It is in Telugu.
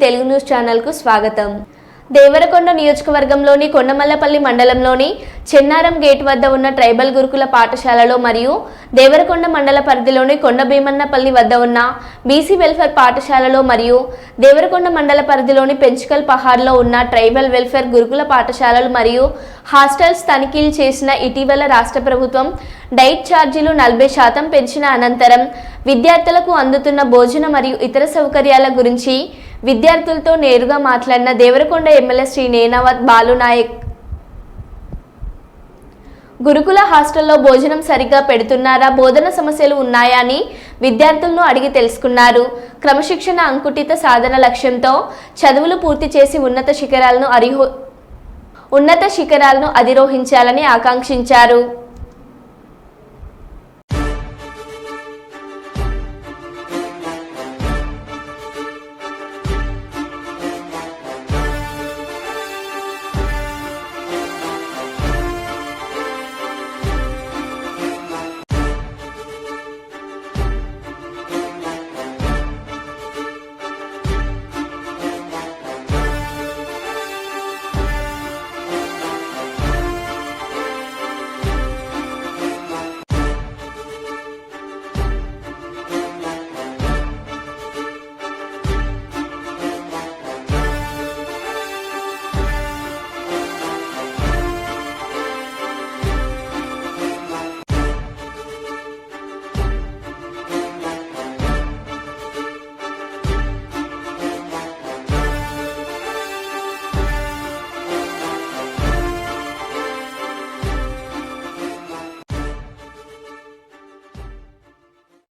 తెలుగు న్యూస్ ఛానల్కు స్వాగతం. దేవరకొండ నియోజకవర్గంలోని కొండమల్లపల్లి మండలంలోని చెన్నారం గేట్ వద్ద ఉన్న ట్రైబల్ గురుకుల పాఠశాలలో మరియు దేవరకొండ మండల పరిధిలోని కొండభీమన్నపల్లి వద్ద ఉన్న బీసీ వెల్ఫేర్ పాఠశాలలో మరియు దేవరకొండ మండల పరిధిలోని పెంచుకల్ పహాడ్లో ఉన్న ట్రైబల్ వెల్ఫేర్ గురుకుల పాఠశాలలు మరియు హాస్టల్స్ తనిఖీలు చేసిన ఇటీవల రాష్ట్ర ప్రభుత్వం డైట్ ఛార్జీలు 40% పెంచిన అనంతరం విద్యార్థులకు అందుతున్న భోజన మరియు ఇతర సౌకర్యాల గురించి విద్యార్థులతో నేరుగా మాట్లాడిన దేవరకొండ ఎమ్మెల్యే శ్రీ నేనావత్ బాలునాయక్ గురుకుల హాస్టల్లో భోజనం సరిగ్గా పెడుతున్నారా, బోధన సమస్యలు ఉన్నాయా అని విద్యార్థులను అడిగి తెలుసుకున్నారు. క్రమశిక్షణ అంకుటిత సాధన లక్ష్యంతో చదువులు పూర్తి చేసి ఉన్నత శిఖరాలను అధిరోహించాలని ఆకాంక్షించారు.